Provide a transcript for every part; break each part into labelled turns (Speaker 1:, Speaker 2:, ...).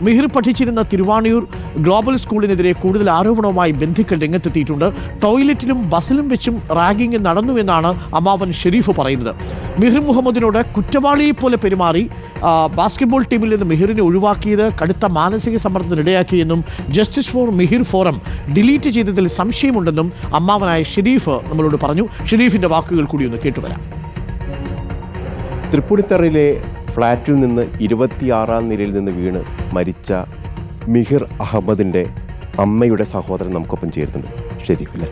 Speaker 1: മിഹിർ പഠിച്ചിരുന്ന തിരുവാണിയൂർ ഗ്ലോബൽ സ്കൂളിനെതിരെ കൂടുതൽ ആരോപണവുമായി ബന്ധുക്കൾ രംഗത്തെത്തിയിട്ടുണ്ട്. ടോയ്ലറ്റിലും ബസ്സിലും വെച്ചും റാഗിംഗ് നടന്നുവെന്നാണ് അമ്മാവൻ ഷെരീഫ് പറയുന്നത്. മിഹിർ മുഹമ്മദിനോട് കുറ്റവാളിയെപ്പോലെ പെരുമാറി ബാസ്കറ്റ്ബോൾ ടീമിൽ നിന്ന് മിഹിറിനെ ഒഴിവാക്കിയത് കടുത്ത മാനസിക സമ്മർദ്ദത്തിനിടയാക്കിയെന്നും justice for Mihir forum delete ചെയ്തതിൽ സംശയമുണ്ടെന്നും അമ്മാവനായ ഷെരീഫ് നമ്മളോട് പറഞ്ഞു. ഷെരീഫിന്റെ വാക്കുകൾ കൂടി ഒന്ന് കേട്ടുവരാം.
Speaker 2: തൃപ്പൂണിത്തറയിലെ ഫ്ളാറ്റിൽ നിന്ന് 26-ാം നിലയിൽ നിന്ന് വീണ് മരിച്ച മിഹിർ അഹമ്മദിൻ്റെ അമ്മയുടെ സഹോദരൻ നമുക്കൊപ്പം ചേരുന്നുണ്ട്. ഷെരീഫല്ലേ,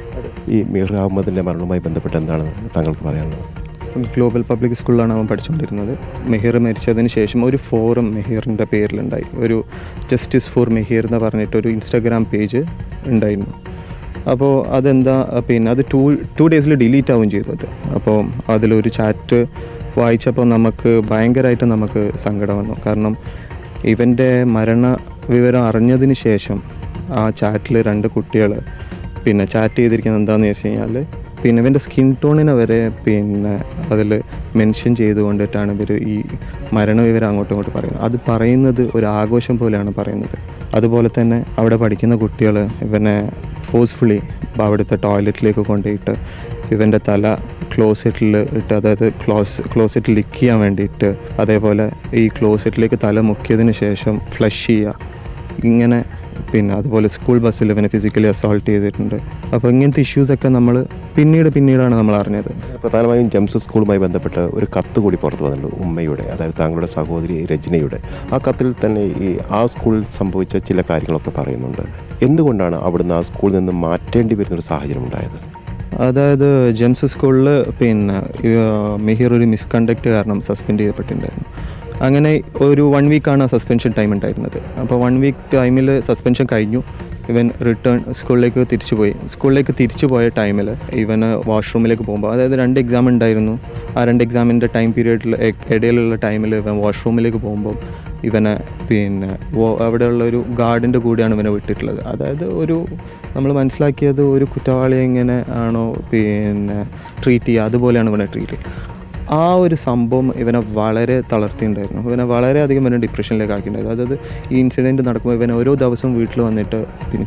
Speaker 2: ഈ മിഹിർ അഹമ്മദിൻ്റെ മരണവുമായി ബന്ധപ്പെട്ട് എന്താണ് താങ്കൾക്ക് പറയാനുള്ളത്?
Speaker 3: ഗ്ലോബൽ പബ്ലിക് സ്കൂളിലാണ് അവൻ പഠിച്ചുകൊണ്ടിരുന്നത്. മെഹിർ മരിച്ചതിന് ശേഷം ഒരു ഫോറം മെഹിറിൻ്റെ പേരിലുണ്ടായി. ഒരു ജസ്റ്റിസ് ഫോർ മെഹിർ എന്ന് പറഞ്ഞിട്ടൊരു ഇൻസ്റ്റാഗ്രാം പേജ് ഉണ്ടായിരുന്നു. അപ്പോൾ അതെന്താ അത് ടു ഡേയ്സിൽ ഡിലീറ്റ് ആവുകയും ചെയ്തു അത്. അപ്പോൾ അതിലൊരു ചാറ്റ് വായിച്ചപ്പോൾ ഭയങ്കരമായിട്ട് നമുക്ക് സങ്കടം വന്നു. കാരണം ഇവൻ്റെ മരണ വിവരം അറിഞ്ഞതിന് ശേഷം ആ ചാറ്റിൽ 2 കുട്ടികൾ ചാറ്റ് ചെയ്തിരിക്കുന്നത് എന്താണെന്ന് വെച്ച് കഴിഞ്ഞാൽ ഇവൻ്റെ സ്കിൻ ടോണിനെ വരെ അതിൽ മെൻഷൻ ചെയ്തുകൊണ്ടിട്ടാണ് ഇവർ ഈ മരണവിവരം അങ്ങോട്ടും ഇങ്ങോട്ട് പറയുന്നത്. അത് പറയുന്നത് ഒരു ആഘോഷം പോലെയാണ് പറയുന്നത്. അതുപോലെ തന്നെ അവിടെ പഠിക്കുന്ന കുട്ടികൾ ഇവനെ ഫോഴ്സ്ഫുള്ളി അവിടുത്തെ ടോയ്ലറ്റിലേക്ക് കൊണ്ടുപോയിട്ട് ഇവൻ്റെ തല ക്ലോസറ്റിൽ ഇട്ട്, അതായത് ക്ലോസറ്റിൽ ലിക്ക് ചെയ്യാൻ വേണ്ടിയിട്ട്, അതേപോലെ ഈ ക്ലോസറ്റിലേക്ക് തല മുക്കിയതിന് ശേഷം ഫ്ലഷ് ചെയ്യുക, ഇങ്ങനെ അതുപോലെ സ്കൂൾ ബസ്സിൽ ഇവനെ ഫിസിക്കലി അസോൾട്ട് ചെയ്തിട്ടുണ്ട്. അപ്പോൾ ഇങ്ങനത്തെ ഇഷ്യൂസൊക്കെ നമ്മൾ പിന്നീടാണ് നമ്മൾ അറിഞ്ഞത്.
Speaker 2: പ്രധാനമായും ജെംസ് സ്കൂളുമായി ബന്ധപ്പെട്ട് ഒരു കത്ത് കൂടി പുറത്തു വന്നിട്ടുണ്ട് ഉമ്മയുടെ, അതായത് താങ്കളുടെ സഹോദരി രജനയുടെ. ആ കത്തിൽ തന്നെ ആ സ്കൂളിൽ സംഭവിച്ച ചില കാര്യങ്ങളൊക്കെ പറയുന്നുണ്ട്. എന്തുകൊണ്ടാണ് അവിടുന്ന് ആ സ്കൂളിൽ നിന്ന് മാറ്റേണ്ടി വരുന്നൊരു സാഹചര്യം ഉണ്ടായത്?
Speaker 3: അതായത് ജെംസ് സ്കൂളിൽ മിഹിർ ഒരു മിസ്കണ്ടക്ട് കാരണം സസ്പെൻഡ് ചെയ്യപ്പെട്ടിട്ടുണ്ടായിരുന്നു. അങ്ങനെ ഒരു 1 വീക്കാണ് സസ്പെൻഷൻ ടൈം ഉണ്ടായിരുന്നത്. അപ്പോൾ 1 വീക്ക് ടൈമിൽ സസ്പെൻഷൻ കഴിഞ്ഞു. ഇവൻ സ്കൂളിലേക്ക് തിരിച്ചു പോയ ടൈമിൽ ഇവന് വാഷ്റൂമിലേക്ക് പോകുമ്പോൾ, അതായത് 2 എക്സാം ഉണ്ടായിരുന്നു. ആ 2 എക്സാമിൻ്റെ ടൈം പീരീഡിൽ ഇടയിലുള്ള ടൈമിൽ ഇവൻ വാഷ്റൂമിലേക്ക് പോകുമ്പോൾ ഇവനെ അവിടെയുള്ളൊരു ഗാർഡിൻ്റെ കൂടെയാണ് ഇവനെ വിട്ടിട്ടുള്ളത്. അതായത് നമ്മൾ മനസ്സിലാക്കിയത് ഒരു കുറ്റവാളിയെ എങ്ങനെ ആണോ ട്രീറ്റ് ചെയ്യുക, അതുപോലെയാണ് ഇവനെ ട്രീറ്റ് ചെയ്യുക. ആ ഒരു സംഭവം ഇവനെ വളരെ തളർത്തിയിട്ടുണ്ടായിരുന്നു. ഇവനെ വളരെയധികം ഇവനെ ഡിപ്രഷനിലേക്ക് ആക്കിയിട്ടുണ്ടായിരുന്നു. അതായത് ഈ ഇൻസിഡൻറ്റ് നടക്കുമ്പോൾ ഇവനെ ഓരോ ദിവസവും വീട്ടിൽ വന്നിട്ട്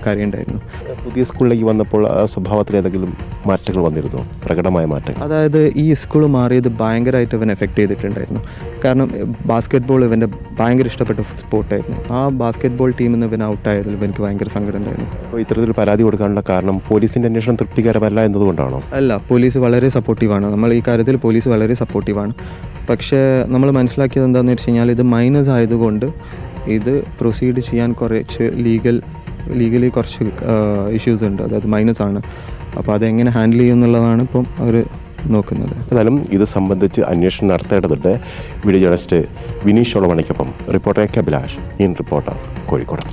Speaker 3: കരയുണ്ടായിരുന്നു.
Speaker 2: പുതിയ സ്കൂളിലേക്ക് വന്നപ്പോൾ സ്വഭാവത്തിൽ ഏതെങ്കിലും മാറ്റങ്ങൾ വന്നിരുന്നോ, പ്രകടമായ മാറ്റങ്ങൾ?
Speaker 3: അതായത് ഈ സ്കൂൾ മാറിയത് ഭയങ്കരമായിട്ട് ഇവൻ എഫക്റ്റ് ചെയ്തിട്ടുണ്ടായിരുന്നു. കാരണം ബാസ്കറ്റ്ബോൾ ഇവൻ്റെ ഭയങ്കര ഇഷ്ടപ്പെട്ട സ്പോർട്ടായിരുന്നു. ആ ബാസ്കറ്റ്ബോൾ ടീമിൽ നിന്ന് ഇവൻ ഔട്ടായതിൽ ഇവർക്ക് ഭയങ്കര സങ്കടം ഉണ്ടായിരുന്നു.
Speaker 2: അപ്പോൾ ഇത്തരത്തിൽ പരാതി കൊടുക്കാനുള്ള കാരണം പോലീസിൻ്റെ അന്വേഷണം തൃപ്തികരമല്ല എന്നതുകൊണ്ടാണോ?
Speaker 3: അല്ല, പോലീസ് വളരെ സപ്പോർട്ടീവാണ്. നമ്മൾ ഈ കാര്യത്തിൽ പോലീസ് വളരെ സപ്പോർട്ടീവാണ്. പക്ഷേ നമ്മൾ മനസ്സിലാക്കിയത് എന്താണെന്ന് വെച്ച് കഴിഞ്ഞാൽ ഇത് മൈനസ് ആയതുകൊണ്ട് ഇത് പ്രൊസീഡ് ചെയ്യാൻ കുറച്ച് ലീഗലി കുറച്ച് ഇഷ്യൂസ് ഉണ്ട്. അതായത് മൈനസ് ആണ്. അപ്പോൾ അതെങ്ങനെ ഹാൻഡിൽ ചെയ്യും എന്നുള്ളതാണ് ഇപ്പം അവർ നോക്കുന്നത്.
Speaker 2: എന്നാലും ഇത് സംബന്ധിച്ച് അന്വേഷണം നടത്തേണ്ടതുണ്ട്. വീഡിയോ ജേർണലിസ്റ്റ് വിനീഷ് ഒളവണിക്കൊപ്പം reporter K Abhilash, in reporter, Kozhikode.